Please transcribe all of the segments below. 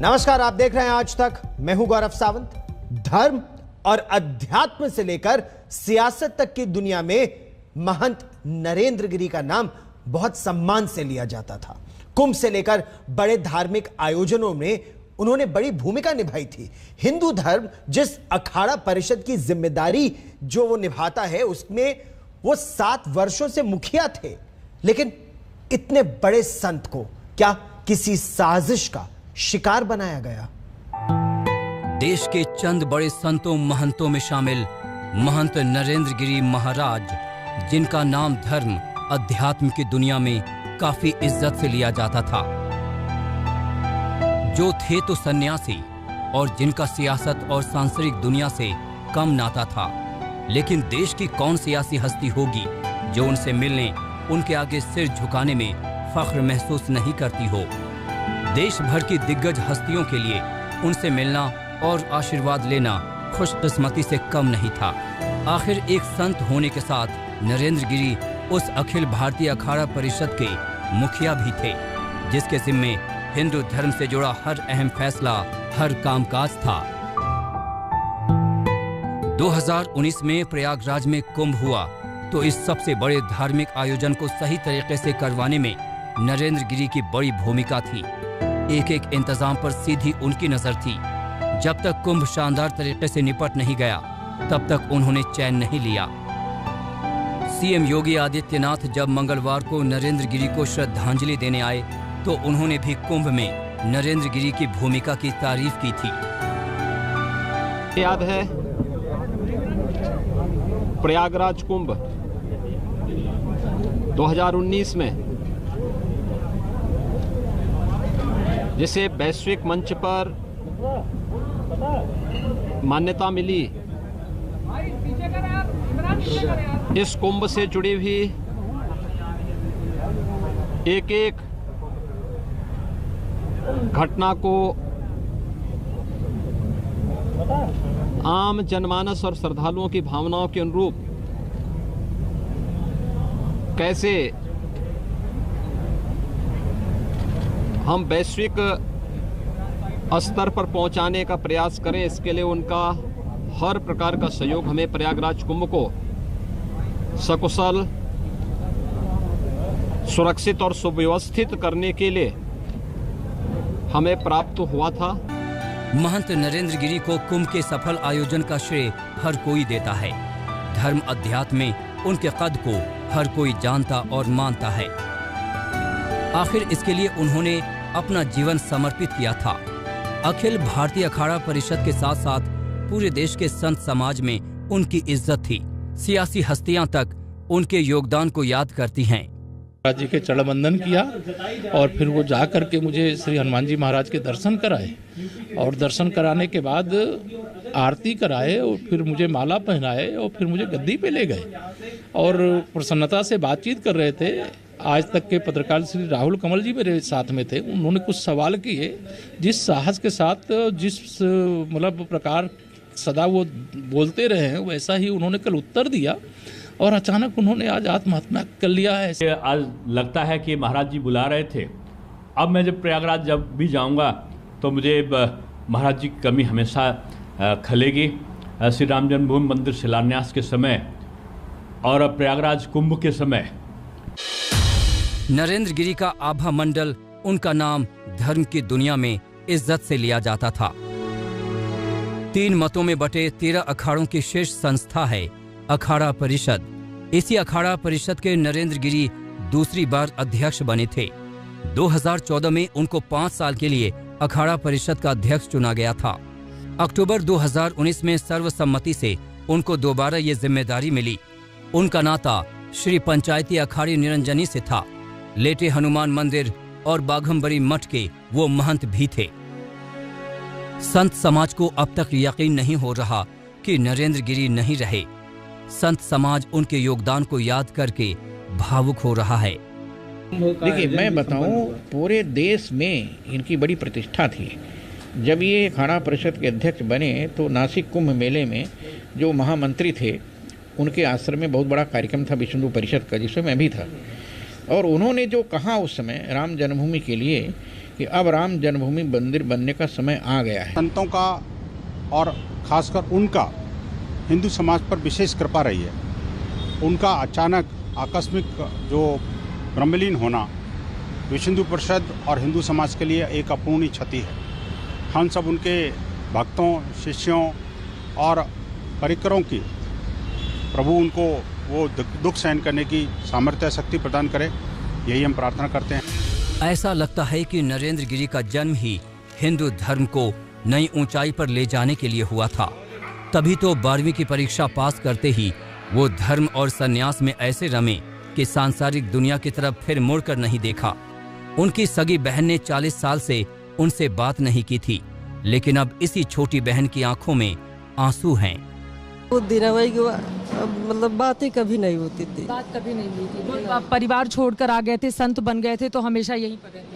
नमस्कार, आप देख रहे हैं आज तक। मैं हूं गौरव सावंत। धर्म और अध्यात्म से लेकर सियासत तक की दुनिया में महंत नरेंद्र गिरी का नाम बहुत सम्मान से लिया जाता था। कुंभ से लेकर बड़े धार्मिक आयोजनों में उन्होंने बड़ी भूमिका निभाई थी। हिंदू धर्म जिस अखाड़ा परिषद की जिम्मेदारी जो वो निभाता है, उसमें वो 7 वर्षों से मुखिया थे। लेकिन इतने बड़े संत को क्या किसी साजिश का शिकार बनाया गया? देश के चंद बड़े संतों महंतों में शामिल महंत नरेंद्र गिरी महाराज, जिनका नाम धर्म अध्यात्म की दुनिया में काफी इज्जत से लिया जाता था, जो थे तो सन्यासी और जिनका सियासत और सांसारिक दुनिया से कम नाता था। लेकिन देश की कौन सियासी हस्ती होगी जो उनसे मिलने, उनके आगे सिर झुकाने में फख्र महसूस नहीं करती हो। देश भर की दिग्गज हस्तियों के लिए उनसे मिलना और आशीर्वाद लेना खुशकिस्मती से कम नहीं था। आखिर एक संत होने के साथ नरेंद्र गिरी उस अखिल भारतीय अखाड़ा परिषद के मुखिया भी थे, जिसके जिम्मे हिंदू धर्म से जुड़ा हर अहम फैसला, हर कामकाज था। 2019 में प्रयागराज में कुंभ हुआ तो इस सबसे बड़े धार्मिक आयोजन को सही तरीके से करवाने में नरेंद्र गिरी की बड़ी भूमिका थी। एक एक इंतजाम पर सीधी उनकी नजर थी। जब तक कुंभ शानदार तरीके से निपट नहीं गया, तब तक उन्होंने चैन नहीं लिया। सीएम योगी आदित्यनाथ जब मंगलवार को नरेंद्र गिरी को श्रद्धांजलि देने आए, तो उन्होंने भी कुंभ में नरेंद्र गिरी की भूमिका की तारीफ की थी। याद है प्रयागराज कुंभ 2019 में, जिसे वैश्विक मंच पर मान्यता मिली। इस कुंभ से जुड़ी हुई एक एक घटना को आम जनमानस और श्रद्धालुओं की भावनाओं के अनुरूप कैसे हम वैश्विक स्तर पर पहुंचाने का प्रयास करें, इसके लिए उनका हर प्रकार का सहयोग हमें प्रयागराज कुंभ को सकुशल, सुरक्षित और सुव्यवस्थित करने के लिए हमें प्राप्त हुआ था। महंत नरेंद्र गिरी को कुंभ के सफल आयोजन का श्रेय हर कोई देता है। धर्म अध्यात्म में उनके कद को हर कोई जानता और मानता है। आखिर इसके लिए उन्होंने अपना जीवन समर्पित किया था। अखिल भारतीय अखाड़ा परिषद के साथ साथ पूरे देश के संत समाज में उनकी इज्जत थी। सियासी हस्तियां तक उनके योगदान को याद करती हैं। महाराज जी के चरण वंदन किया और फिर वो जा करके मुझे श्री हनुमान जी महाराज के दर्शन कराए, और दर्शन कराने के बाद आरती कराए और फिर मुझे माला पहनाए और फिर मुझे गद्दी पे ले गए और प्रसन्नता से बातचीत कर रहे थे। आज तक के पत्रकार श्री राहुल कमल जी मेरे साथ में थे। उन्होंने कुछ सवाल किए, जिस साहस के साथ, जिस मतलब प्रकार सदा वो बोलते रहे हैं, वैसा ही उन्होंने कल उत्तर दिया और अचानक उन्होंने आज आत्महत्या कर लिया है। आज लगता है कि महाराज जी बुला रहे थे। अब मैं जब प्रयागराज जब भी जाऊंगा तो मुझे महाराज जी की कमी हमेशा खलेगी। श्री राम जन्मभूमि मंदिर शिलान्यास के समय और प्रयागराज कुंभ के समय नरेंद्र गिरी का आभा मंडल, उनका नाम धर्म की दुनिया में इज्जत से लिया जाता था। 3 मतों में बटे 13 अखाड़ों की शीर्ष संस्था है अखाड़ा परिषद। इसी अखाड़ा परिषद के नरेंद्र गिरी दूसरी बार अध्यक्ष बने थे। 2014 में उनको 5 साल के लिए अखाड़ा परिषद का अध्यक्ष चुना गया था। अक्टूबर 2019 में सर्वसम्मति से उनको दोबारा ये जिम्मेदारी मिली। उनका नाता श्री पंचायती अखाड़ी निरंजनी से था। लेटे हनुमान मंदिर और बाघंबरी मठ के वो महंत भी थे। संत समाज को अब तक यकीन नहीं हो रहा कि नरेंद्र गिरी नहीं रहे। संत समाज उनके योगदान को याद करके भावुक हो रहा है। देखिए, मैं बताऊं, पूरे देश में इनकी बड़ी प्रतिष्ठा थी। जब ये अखाड़ा परिषद के अध्यक्ष बने तो नासिक कुंभ मेले में जो महामंत्री थे, उनके आश्रम में बहुत बड़ा कार्यक्रम था विश्व हिंदू परिषद का, जिसमें मैं भी था। और उन्होंने जो कहा उस समय राम जन्मभूमि के लिए कि अब राम जन्मभूमि मंदिर बनने का समय आ गया है। संतों का और खासकर उनका हिंदू समाज पर विशेष कृपा रही है। उनका अचानक आकस्मिक जो ब्रह्मलीन होना विश्व हिंदू परिषद और हिंदू समाज के लिए एक अपूर्णीय क्षति है। हम सब उनके भक्तों, शिष्यों और परिकरों की प्रभु उनको वो दुख सहन करने की सामर्थ्य शक्ति प्रदान करे, यही हम प्रार्थना करते हैं। ऐसा लगता है कि नरेंद्र गिरी का जन्म ही हिंदू धर्म को नई ऊंचाई पर ले जाने के लिए हुआ था। तभी तो 12वीं की परीक्षा पास करते ही वो धर्म और सन्यास में ऐसे रमे कि सांसारिक दुनिया की तरफ फिर मुड़कर नहीं देखा। उनकी सगी बहन ने 40 साल से उनसे बात नहीं की थी, लेकिन अब इसी छोटी बहन की आंखों में आंसू हैं। वो दिनाबाई की मतलब बातें कभी नहीं होती थी। बात कभी नहीं हुई थी। तो परिवार छोड़कर आ गए थे, संत बन गए थे, तो हमेशा यहीं पर रहते थे।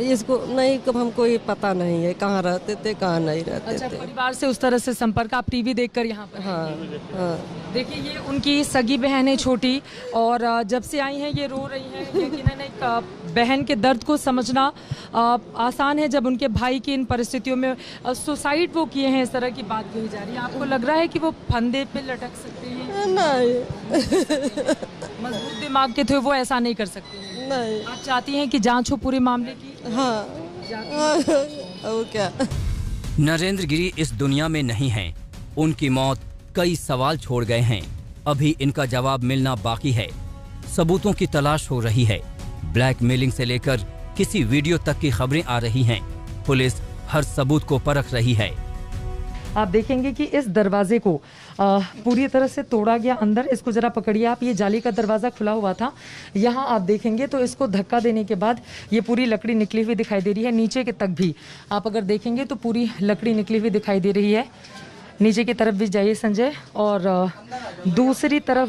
इसको नहीं, कब हमको ये पता नहीं है कहाँ रहते थे कहाँ नहीं रहते थे। परिवार से उस तरह से संपर्क, आप टीवी देखकर यहाँ पर? हाँ। देखिए, ये उनकी सगी बहन है छोटी, और जब से आई हैं ये रो रही हैं। लेकिन एक बहन के दर्द को समझना आसान है जब उनके भाई की इन परिस्थितियों में सुसाइड वो किए हैं, इस तरह की बात कही जा रही है। आपको लग रहा है कि वो फंदे पे लटक सकते हैं? नहीं। मजबूत दिमाग के थे वो, ऐसा नहीं कर सकते हैं। नहीं। आप चाहती हैं कि जांच हो पूरे मामले की? हाँ। और क्या। नरेंद्र गिरी इस दुनिया में नहीं हैं। उनकी मौत कई सवाल छोड़ गए हैं। अभी इनका जवाब मिलना बाकी है। सबूतों की तलाश हो रही है। ब्लैकमेलिंग से लेकर किसी वीडियो तक की खबरें आ रही हैं। पुलिस हर सबूत को परख रही है। आप देखेंगे कि इस दरवाजे को पूरी तरह से तोड़ा गया अंदर। इसको जरा पकड़िए आप, ये जाली का दरवाज़ा खुला हुआ था। यहाँ आप देखेंगे तो इसको धक्का देने के बाद ये पूरी लकड़ी निकली हुई दिखाई दे रही है। नीचे के तक भी आप अगर देखेंगे तो पूरी लकड़ी निकली हुई दिखाई दे रही है। नीचे की तरफ भी जाइए संजय, और दूसरी तरफ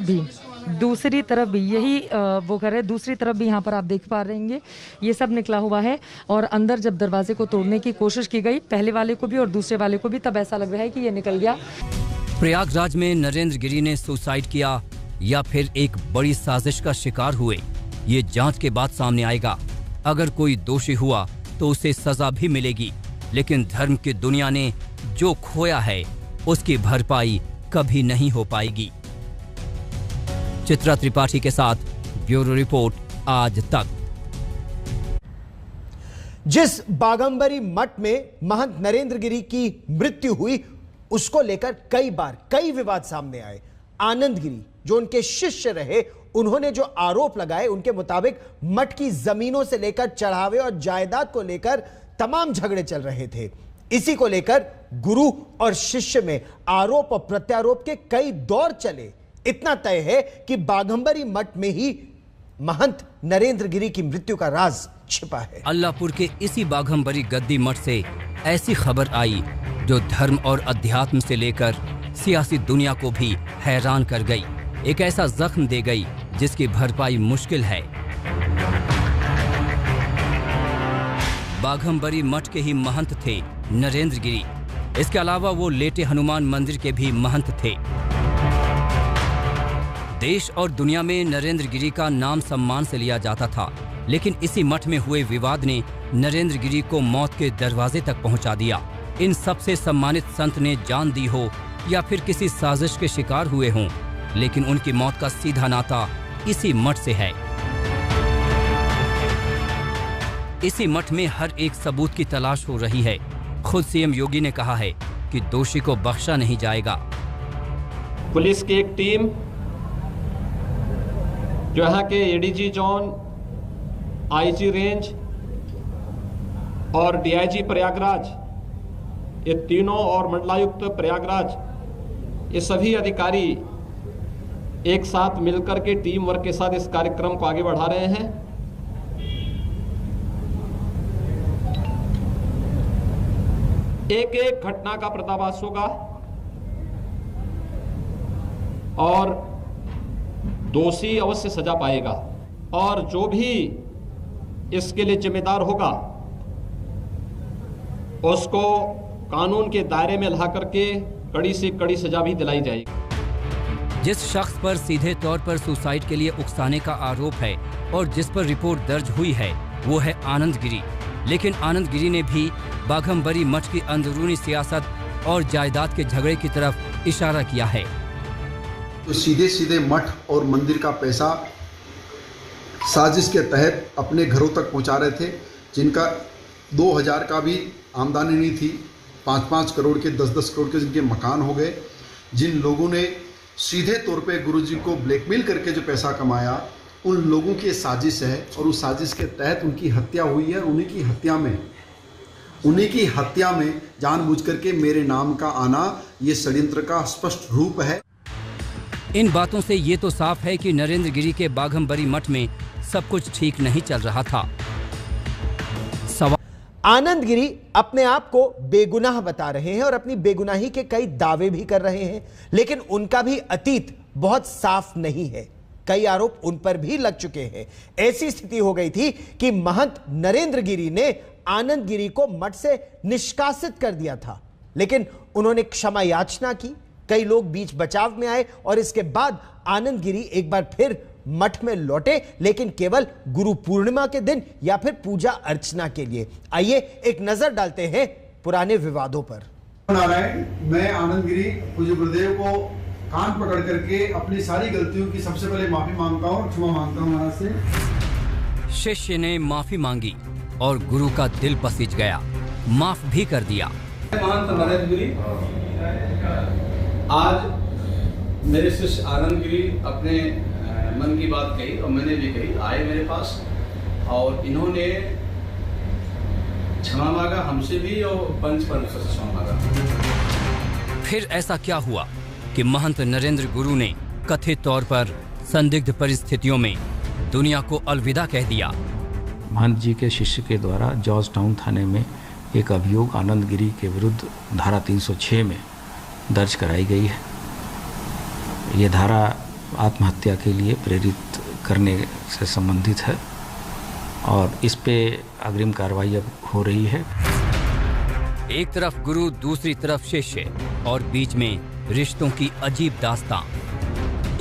भी यही वो घर है। दूसरी तरफ भी यहाँ पर आप देख पा रहे हैं ये सब निकला हुआ है। और अंदर जब दरवाजे को तोड़ने की कोशिश की गई, पहले वाले को भी और दूसरे वाले को भी, तब ऐसा लग रहा है कि ये निकल गया। प्रयागराज में नरेंद्र गिरी ने सुसाइड किया या फिर एक बड़ी साजिश का शिकार हुए, ये जांच के बाद सामने आएगा। अगर कोई दोषी हुआ तो उसे सजा भी मिलेगी, लेकिन धर्म की दुनिया ने जो खोया है उसकी भरपाई कभी नहीं हो पाएगी। चित्रा त्रिपाठी के साथ ब्यूरो रिपोर्ट, आज तक। जिस बाघंबरी मठ में महंत नरेंद्र गिरी की मृत्यु हुई, उसको लेकर कई बार कई विवाद सामने आए। आनंद गिरी जो उनके शिष्य रहे, उन्होंने जो आरोप लगाए, उनके मुताबिक मठ की जमीनों से लेकर चढ़ावे और जायदाद को लेकर तमाम झगड़े चल रहे थे। इसी को लेकर गुरु और शिष्य में आरोप और प्रत्यारोप के कई दौर चले। इतना तय है कि बाघंबरी मठ में ही महंत नरेंद्र गिरी की मृत्यु का राज छिपा है। अल्लाहपुर के इसी बाघंबरी गद्दी मठ से ऐसी खबर आई जो धर्म और अध्यात्म से लेकर सियासी दुनिया को भी हैरान कर गई। एक ऐसा जख्म दे गई जिसकी भरपाई मुश्किल है। बाघंबरी मठ के ही महंत थे नरेंद्र गिरी। इसके अलावा वो लेटे हनुमान मंदिर के भी महंत थे। देश और दुनिया में नरेंद्र गिरी का नाम सम्मान से लिया जाता था, लेकिन इसी मठ में हुए विवाद ने नरेंद्र गिरी को मौत के दरवाजे तक पहुंचा दिया। इन सबसे सम्मानित संत ने जान दी हो या फिर किसी साजिश के शिकार हुए हों, लेकिन उनकी मौत का सीधा नाता इसी मठ से है। इसी मठ में हर एक सबूत की तलाश हो रही है। खुद सीएम योगी ने कहा है कि दोषी को बख्शा नहीं जाएगा। पुलिस की एक टीम जो यहाँ के एडीजी जोन, आईजी रेंज और डीआईजी प्रयागराज, ये तीनों, और मंडलायुक्त प्रयागराज, ये सभी अधिकारी एक साथ मिलकर के टीम वर्क के साथ इस कार्यक्रम को आगे बढ़ा रहे हैं। एक एक घटना का पर्दाफाश होगा और दोषी अवश्य सजा पाएगा, और जो भी इसके लिए जिम्मेदार होगा उसको कानून के दायरे में ला करके कड़ी से कड़ी सजा भी दिलाई जाएगी। जिस शख्स पर सीधे तौर पर सुसाइड के लिए उकसाने का आरोप है और जिस पर रिपोर्ट दर्ज हुई है वो है आनंद गिरी, लेकिन आनंद गिरी ने भी बाघम्बरी मठ की अंदरूनी सियासत और जायदाद के झगड़े की तरफ इशारा किया है। तो सीधे सीधे मठ और मंदिर का पैसा साजिश के तहत अपने घरों तक पहुंचा रहे थे, जिनका 2000 का भी आमदनी नहीं थी, 5-5 करोड़ के 10-10 करोड़ के जिनके मकान हो गए। जिन लोगों ने सीधे तौर पे गुरुजी को ब्लैकमेल करके जो पैसा कमाया, उन लोगों की साजिश है और उस साजिश के तहत उनकी हत्या हुई है। उन्हीं की हत्या में जानबूझ करके मेरे नाम का आना ये षड्यंत्र का स्पष्ट रूप है। इन बातों से ये तो साफ है कि नरेंद्र गिरी के बाघम्बरी मठ में सब कुछ ठीक नहीं चल रहा था। आनंद गिरी अपने आप को बेगुनाह बता रहे हैं और अपनी बेगुनाही के कई दावे भी कर रहे हैं, लेकिन उनका भी अतीत बहुत साफ नहीं है। कई आरोप उन पर भी लग चुके हैं। ऐसी स्थिति हो गई थी कि महंत नरेंद्र गिरी ने आनंद गिरी को मठ से निष्कासित कर दिया था, लेकिन उन्होंने क्षमा याचना की। कई लोग बीच बचाव में आए और इसके बाद आनंद गिरी एक बार फिर मठ में लौटे, लेकिन केवल गुरु पूर्णिमा के दिन या फिर पूजा अर्चना के लिए। आइए एक नजर डालते हैं पुराने विवादों पर। नारायण, मैं आनंद गिरी पूज्य गुरुदेव को कान पकड़ करके अपनी सारी गलतियों की सबसे पहले माफी मांगता हूँ, क्षमा मांगता हूँ महाराज से। शिष्य ने माफी मांगी और गुरु का दिल पसीज गया, माफ भी कर दिया। महंत नरेंद्र गिरी, आज मेरे शिष्य आनंद गिरी अपने मन की बात कही और मैंने भी कही, आए मेरे पास और इन्होंने क्षमा मांगा हमसे भी और पंच परमेश्वर से क्षमा मांगा। फिर ऐसा क्या हुआ कि महंत नरेंद्र गुरु ने कथित तौर पर संदिग्ध परिस्थितियों में दुनिया को अलविदा कह दिया। महंत जी के शिष्य के द्वारा जॉर्ज टाउन थाने में एक अभियोग आनंद गिरी के विरुद्ध धारा 306 में दर्ज कराई गई है। ये धारा आत्महत्या के लिए प्रेरित करने से संबंधित है और इस पे अग्रिम कार्रवाई अब हो रही है। एक तरफ गुरु, दूसरी तरफ शिष्य और बीच में रिश्तों की अजीब दास्तां।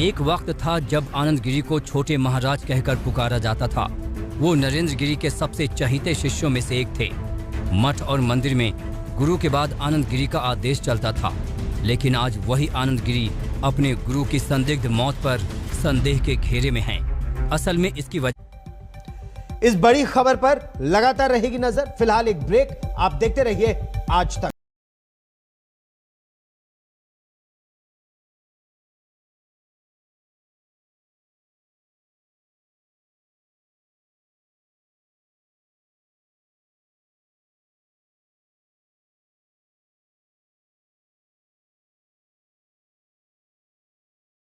एक वक्त था जब आनंद गिरी को छोटे महाराज कहकर पुकारा जाता था। वो नरेंद्र गिरी के सबसे चहीते शिष्यों में से एक थे। मठ और मंदिर में गुरु के बाद आनंद गिरी का आदेश चलता था, लेकिन आज वही आनंद गिरी अपने गुरु की संदिग्ध मौत पर संदेह के घेरे में हैं। असल में इसकी वजह। इस बड़ी खबर पर लगातार रहेगी नजर। फिलहाल एक ब्रेक, आप देखते रहिए आज तक।